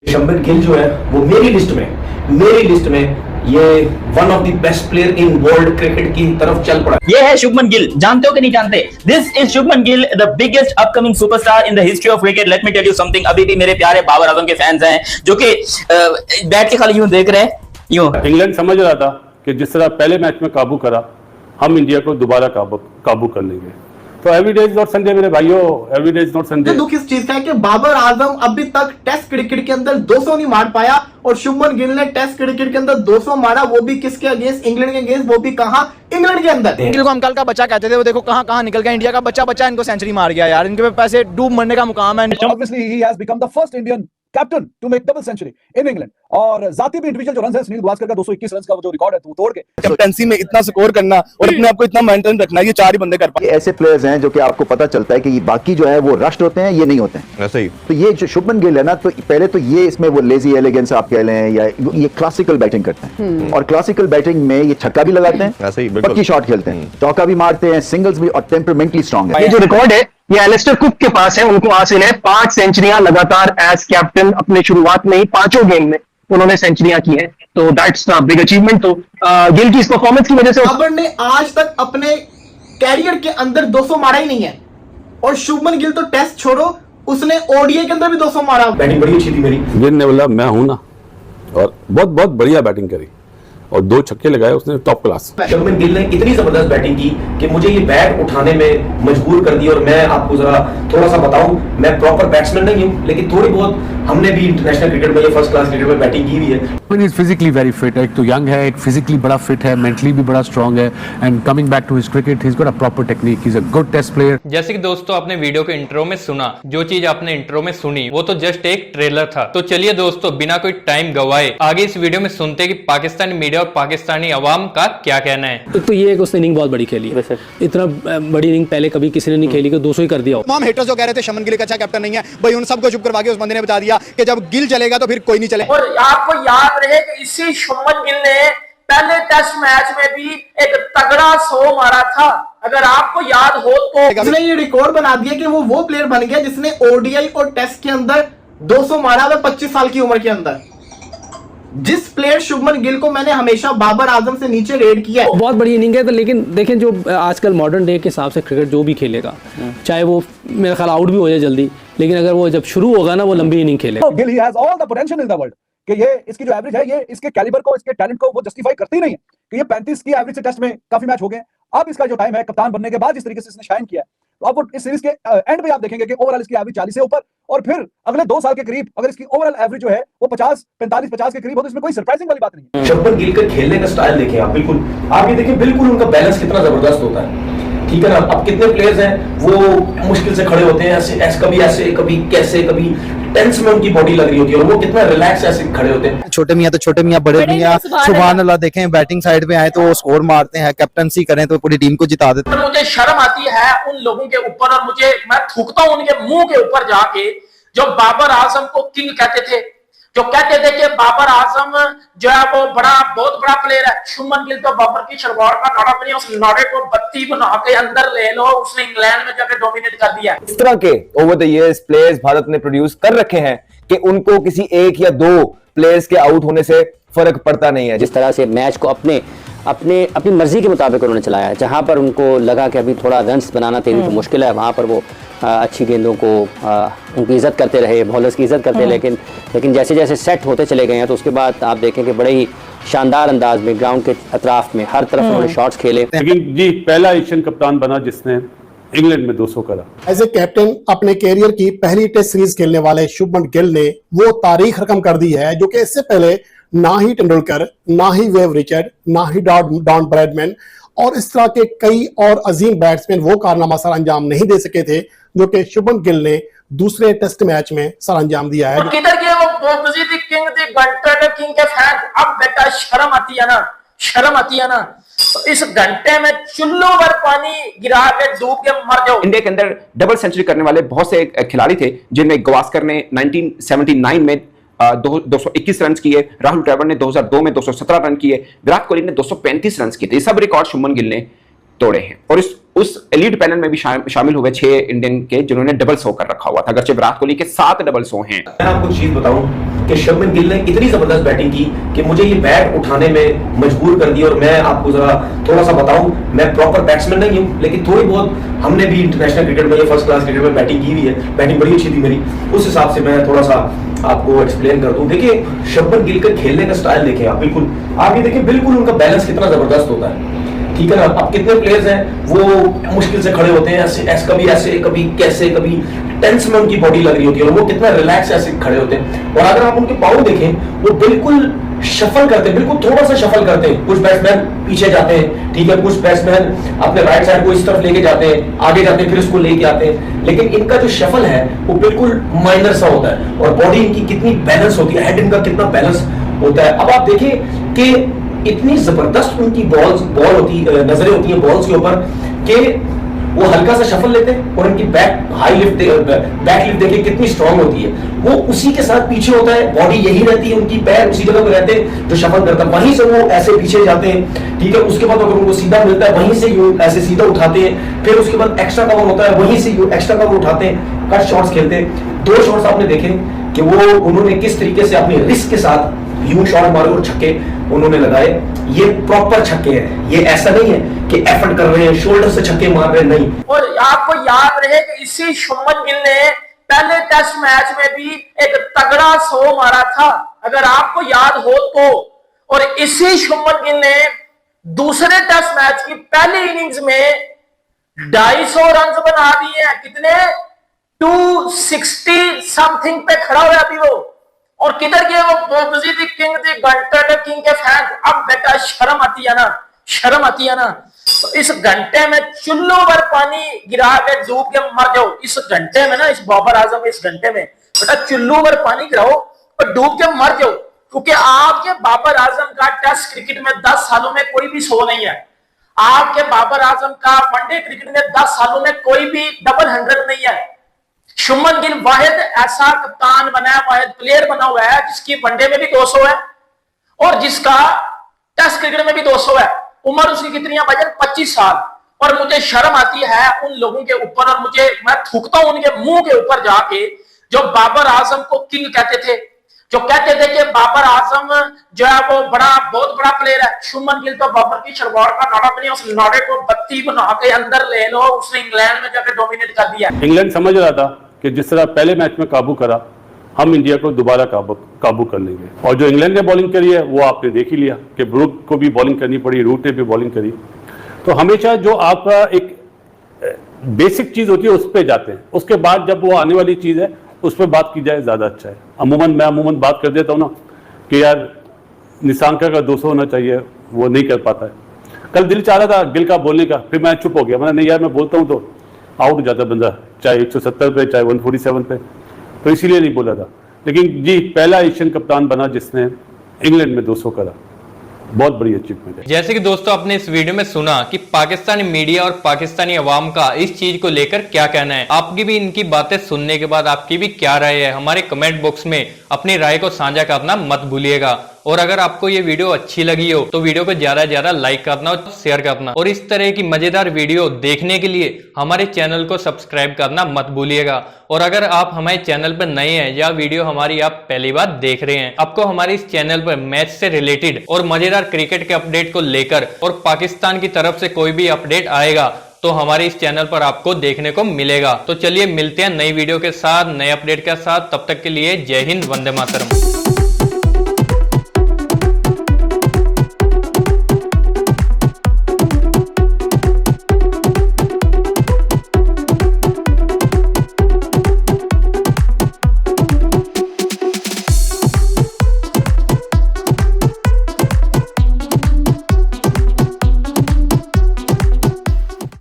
शुभमन गिल जो है वो मेरी लिस्ट में ये one of the best player in world cricket की तरफ चल पड़ा। ये है शुभमन गिल, जानते हो कि नहीं जानते? This is Shubman Gill, the biggest upcoming superstar in the history of cricket. Let me tell you something, अभी भी मेरे प्यारे बाबर आजम के फैंस हैं जो कि बैठ के खाली यूं देख रहे हैं यूं। इंग्लैंड समझ रहा था कि जिस तरह पहले मैच में काबू करा, हम इंडिया को दोबारा काबू कर लेंगे। तो एवरीडे इज नॉट संडे मेरे भाइयों, एवरीडे इज नॉट संडे। दुख इस चीज का है कि बाबर आजम अभी तक टेस्ट क्रिकेट के अंदर 200 नहीं मार पाया और शुभमन गिल ने टेस्ट क्रिकेट के अंदर 200 मारा, वो भी किसके अगेंस्ट? इंग्लैंड के अगेंस्ट, वो भी कहां? इंग्लैंड के अंदर। गिल को हम कल का बच्चा कहते थे, वो देखो कहां निकल गया। इंडिया का बच्चा इनको सेंचुरी मार गया यार, इनके पैसे डूब मरने का मुकाम है। Obviously he has become the first Indian captain to make double century in England. और जाती भी इंडिविजुअल जो रन है सुनील गावस्कर का 221 रन का जो रिकॉर्ड है वो तोड़ के कैप्टेंसी में इतना स्कोर करना और अपने आप को इतना मेंटेन रखना, ये चार ही बंदे कर पाए। ऐसे प्लेयर्स हैं जो कि आपको पता चलता है कि बाकी जो है वो रश्ड होते हैं, ये नहीं होते हैं। ऐसे ही तो ये जो शुभमन गिल है ना, तो पहले तो ये इसमें वो लेजी एलिगेंस आप कह लें या ये क्लासिकल बैटिंग करते हैं और क्लासिकल बैटिंग में ये छक्का भी लगाते हैं, ऐसे ही पक्की शॉट खेलते हैं, चौका भी मारते हैं, सिंगल्स भी, और टेम्परामेंटली स्ट्रांग है। ये जो रिकॉर्ड है ये एलिस्टर कुक के पास है, उनको हासिल है 5 सेंचुरियां लगातार एज कैप्टन। अपने शुरुआत में ही 5 गेम में उन्होंने सेंचुरियां की हैं, तो दैट्स अ बिग अचीवमेंट। तो गिल की इस परफॉर्मेंस की वजह से बाबर ने आज तक अपने कैरियर के अंदर 200 मारा ही नहीं है और शुभमन गिल तो टेस्ट छोड़ो, उसने ओडीआई के अंदर भी 200 मारा। बैटिंग बड़ी अच्छी थी मेरी। गिल ने बोला मैं हूं ना, और बहुत बढ़िया बैटिंग करी और 2 छक्के लगाए उसने, टॉप क्लास। शुभमन गिल ने इतनी जबरदस्त बैटिंग की कि मुझे ये बैट उठाने में मजबूर कर दिया। और मैं आपको जरा थोड़ा सा बताऊं, मैं प्रॉपर बैट्समैन नहीं हूं, लेकिन थोड़ी बहुत हमने भी इंटरनेशनल क्रिकेट में, ये फर्स्ट क्लास क्रिकेट में बैटिंग की हुई है। He is physically very fit, एक तो यंग है, एक फिजिकली बड़ा फिट है, मेंटली भी बड़ा स्ट्रांग है, and coming back to his cricket he is got a proper technique, he is a good test player. जैसे कि दोस्तों आपने वीडियो के इंट्रो में सुना, जो चीज आपने इंट्रो में सुनी वो तो जस्ट एक ट्रेलर था। तो चलिए दोस्तों बिना कोई टाइम गवाए आगे इस वीडियो में सुनते हैं कि पाकिस्तानी मीडिया और पाकिस्तानी अवाम का क्या कहना है। तो ये एक उसने इनिंग बहुत बड़ी खेली है, इतना बड़ी इनिंग पहले कभी किसी ने नहीं खेली कि 200 ही कर दिया। तमाम हेटर्स जो कह रहे थे शुभमन गिल एक अच्छा कैप्टन नहीं है, भाई उन सबको चुप करवा के उस बंदे ने बता दिया कि जब गिल चलेगा तो फिर कोई नहीं चले। और आपको याद रहे कि इसी शुभमन गिल ने पहले टेस्ट मैच में भी एक तगड़ा 100 मारा था, अगर आपको याद हो तो। उसने ये रिकॉर्ड बना दिया कि वो प्लेयर बन गया जिसने ओडीआई और टेस्ट के अंदर 200 मारा है 25 साल की उम्र के अंदर। जिस प्लेयर शुभमन गिल को मैंने हमेशा बाबर आजम से नीचे रेट किया है। बहुत बड़ी इनिंग है, तो लेकिन देखें जो आजकल मॉडर्न डे के हिसाब से क्रिकेट जो भी खेलेगा, चाहे वो मेरा ख्याल आउट भी हो जाए जल्दी, लेकिन अगर वो जब शुरू होगा ना वो लंबी इनिंग खेलेगा। Gill he has all the potential in the world कि ये इसकी जो एवरेज है, ये इसके कैलिबर को, इसके टैलेंट को वो जस्टिफाई करती नहीं है कि ये 35 की एवरेज से टेस्ट में काफी मैच हो गए। अब इसका जो टाइम है कप्तान बनने के बाद जिस तरीके से इसने शाइन किया है, तो अब वो इस सीरीज के एंड पे आप देखेंगे कि ओवरऑल इसकी एवरेज 40 से ऊपर, और फिर अगले 2 साल के करीब अगर इसकी ओवरऑल एवरेज जो है वो 45 के करीब हो, तो इसमें कोई सरप्राइजिंग वाली बात नहीं है। शुभमन गिल का खेलने का स्टाइल देखें आप, बिल्कुल आप ये देखें, बिल्कुल उनका बैलेंस कितना जबरदस्त होता है, ठीक है ना। अब कितने प्लेयर्स हैं वो मुश्किल से खड़े होते हैं, ऐसे कभी कैसे, कभी टेंस में उनकी बॉडी लग रही होती है, और वो कितना रिलैक्स ऐसे खड़े होते हैं। छोटे मियां तो छोटे मियां, बड़े मियां सुभान अल्लाह देखें, बैटिंग साइड पे आए तो स्कोर मारते हैं, कैप्टनसी करें तो पूरी टीम को जिता देते हैं। मुझे शर्म आती है उन लोगों के ऊपर, और मैं थूकता हूं उनके मुंह के ऊपर जाके, जो बाबर आजम को किंग कहते थे, जो कहते थे कि बाबर आजम जो है वो बहुत बड़ा प्लेयर है। शुभमन गिल तो बाबर की शलवार का नाड़ा बनी, उस नाड़े को बत्ती बना के अंदर ले लो, उसने इंग्लैंड में जाकर डोमिनेट कर दिया। इस तरह के over the years players Bharat ने प्रोड्यूस कर रखे हैं कि उनको किसी एक या 2 प्लेयर्स के आउट होने से फर्क पड़ता नहीं है। जिस तरह से मैच को अपनी मर्जी के मुताबिक उन्होंने चलाया है, जहां पर उनको लगा कि अभी थोड़ा रन्स बनाना तेजी तो मुश्किल है, वहां पर वो अच्छी गेंदों को उनकी इज्जत करते रहे, बॉलर्स की इज्जत करते, लेकिन जैसे जैसे सेट होते चले गए हैं तो उसके बाद आप देखें कि बड़े ही शानदार अंदाज में ग्राउंड के अतराफ में हर तरफ उन्होंने शॉट्स खेले। लेकिन जी पहला एशियन कप्तान बना जिसने इंग्लैंड में 200 करा। एज ए कैप्टन अपने कैरियर की पहली टेस्ट सीरीज खेलने वाले शुभमन गिल ने वो तारीख रकम कर दी है जो कि इससे पहले ना ही तेंदुलकर, ना ही वेव रिचर्ड, ना ही डॉन ब्रैडमैन और इस तरह के कई और अजीम बैट्समैन वो कारनामा सर अंजाम नहीं दे सके थे जो कि शुभमन गिल ने दूसरे टेस्ट मैच में सर अंजाम दिया है। किधर गए वो किंग थे, घंटे किंग के फैन? अब बेटा शर्म आती है ना, शर्म आती है ना। तो इस घंटे में चुल्लू भर पानी गिरा के डूब के मर जाओ। इंडिया के अंदर डबल सेंचुरी करने वाले बहुत से खिलाड़ी थे, जिनमें गावस्कर ने 1979 में 221 रन किए, राहुल द्रविड़ ने 2002 में 217 रन किए, विराट कोहली ने 235 रन किए थे। ये सब रिकॉर्ड शुभमन गिल ने तोड़े हैं। और उस एलीट पैनल में भी शामिल हुए 6 इंडियन के जिन्होंने डबल 100 कर रखा हुआ था, अगरचे विराट कोहली के 7 डबल 100 हैं। मैं आपको चीज बताऊं कि शुभमन गिल ने इतनी जबरदस्त बैटिंग की कि मुझे ये बैट उठाने में मजबूर कर दिया। और मैं आपको जरा थोड़ा सा बताऊं, मैं प्रॉपर बैट्समैन नहीं हूं, लेकिन थोड़ी बहुत हमने भी इंटरनेशनल क्रिकेट में, फर्स्ट क्लास क्रिकेट में बैटिंग की हुई है, बैटिंग बड़ी अच्छी थी मेरी। उस हिसाब से मैं थोड़ा सा आपको एक्सप्लेन कर दूं। देखिए शुभमन गिल का खेलने का स्टाइल देखें आप, बिल्कुल आप ये देखिए, बिल्कुल उनका बैलेंस कितना जबरदस्त होता है, ठीक है ना। अब कितने प्लेयर्स हैं वो मुश्किल से खड़े होते हैं, कभी ऐसे कभी कैसे, कभी टेंस में उनकी बॉडी लग रही होती है, और वो कितना रिलैक्स ऐसे खड़े होते हैं। और अगर आप उनके पाँव देखें, वो बिल्कुल शफल करते हैं, बिल्कुल थोड़ा सा शफल करते हैं। कुछ बैट्समैन पीछे जाते हैं, ठीक है, कुछ बैट्समैन अपने राइट साइड को इस तरफ लेके जाते हैं, आगे जाते हैं, फिर उसको लेके आते हैं, लेकिन इनका जो शफल है वो बिल्कुल माइनर सा होता है। और बॉडी इनकी कितनी बैलेंस होती है, हेड इनका कितना बैलेंस होता है। अब आप देखिए कि इतनी जबरदस्त उनकी बॉल होती नजरें होती हैं बॉल्स के ऊपर कि वो हल्का सा शफल लेते हैं, और इनकी बैक लिफ्ट देखिए कितनी स्ट्रांग होती है। वो उसी के साथ पीछे होता है, बॉडी यही रहती है उनकी, पैर उसी जगह पे रहते हैं जो शफल करता है, वहीं से वो ऐसे पीछे जाते हैं, ठीक है। उसके बाद अगर उनको सीधा मिलता है, वहीं से यूं ऐसे सीधा उठाते हैं, फिर उसके बाद एक्स्ट्रा कवर होता है, वहीं से यूं एक्स्ट्रा कवर उठाते हैं, कट शॉट्स खेलते हैं। 2 शॉट्स आपने देखे कि वो उन्होंने किस तरीके से अपनी रिस्क के साथ यूं शॉट मारे और छक्के उन्होंने लगाए। ये प्रॉपर छक्के हैं, ये ऐसा नहीं है कि एफर्ट कर रहे हैं, शोल्डर से छक्के मार रहे हैं, नहीं। और आपको याद रहे कि इसी शुभमन गिल ने पहले टेस्ट मैच में भी एक तगड़ा 100 मारा था, अगर आपको याद हो तो। और इसी शुभमन गिल ने दूसरे टेस्ट मैच की पहली इनिंग्स में 250 रन बना दिए हैं। कितने? 260 समथिंग पे खड़ा हुआ अभी वो। और किधर गए वो बोबजी दी किंग दी घंटे किंग के फैंस? अब बेटा शर्म आती है ना, शर्म आती है ना। तो इस घंटे में चुल्लू भर पानी गिरा के डूब के मर जाओ। इस घंटे में ना, इस बाबर आजम इस घंटे में बेटा चुल्लू भर पानी गिराओ और डूब के मर जाओ, क्योंकि आपके बाबर आजम का टेस्ट क्रिकेट में 10 सालों में कोई भी 100 नहीं है। आपके बाबर आजम का वनडे क्रिकेट में 10 सालों में कोई भी डबल 100 नहीं है। शुभमन गिल वाहिद ऐसा कप्तान बना है, वाहिद प्लेयर बना हुआ है जिसकी वनडे में भी 200 है और जिसका टेस्ट क्रिकेट में भी 200 है। उम्र उसकी कितनी है भाईजान? 25 साल। और मुझे शर्म आती है उन लोगों के ऊपर, और मैं थूकता हूं उनके मुंह के ऊपर जाके, जो बाबर आजम को किंग कहते थे, जो कहते थे कि बाबर आजम जो है वो बहुत बड़ा प्लेयर है। शुभमन गिल तो बाबर की शलवार का नाड़ा भी नहीं, उस नाड़े को बत्ती बना के अंदर ले लो। उसने इंग्लैंड में जाकर डोमिनेट कर दिया। इंग्लैंड समझ रहा था कि जिस तरह पहले मैच में काबू करा, हम इंडिया को दोबारा काबू कर लेंगे। और जो इंग्लैंड ने बॉलिंग करी है वो आपने देख ही लिया कि ब्रूक को भी बॉलिंग करनी पड़ी, रूट ने भी बॉलिंग करी। तो हमेशा जो आपका एक बेसिक चीज होती है उस पर जाते हैं, उसके बाद जब वो आने वाली चीज है उस पर बात की जाए ज्यादा अच्छा है। मैं अमूमन बात कर देता हूँ ना कि यार निशांका का 200 होना चाहिए, वो नहीं कर पाता है। कल दिल चाह रहा था गिल का बोलने का, फिर मैं चुप हो गया। मैंने नहीं यार, मैं बोलता हूँ तो आउट हो जाता बंदा, चाहे 170 पे चाहे 147 पे, तो इसीलिए नहीं बोला था। लेकिन जी पहला एशियन कप्तान बना जिसने इंग्लैंड में 200 करा, बहुत बड़ी अचीवमेंट है। जैसे कि दोस्तों आपने इस वीडियो में सुना कि पाकिस्तानी मीडिया और पाकिस्तानी अवाम का इस चीज को लेकर क्या कहना है। आपकी भी इनकी बातें सुनने के बाद आपकी भी क्या राय है, हमारे कमेंट बॉक्स में अपनी राय को साझा करना मत भूलिएगा। और अगर आपको ये वीडियो अच्छी लगी हो तो वीडियो को ज्यादा से ज्यादा लाइक करना और शेयर करना, और इस तरह की मजेदार वीडियो देखने के लिए हमारे चैनल को सब्सक्राइब करना मत भूलिएगा। और अगर आप हमारे चैनल पर नए हैं या वीडियो हमारी आप पहली बार देख रहे हैं, आपको हमारे इस चैनल पर मैच से रिलेटेड और मजेदार क्रिकेट के अपडेट को लेकर और पाकिस्तान की तरफ से कोई भी अपडेट आएगा तो हमारे इस चैनल पर आपको देखने को मिलेगा। तो चलिए मिलते हैं नई वीडियो के साथ, नए अपडेट के साथ। तब तक के लिए जय हिंद, वंदे मातरम।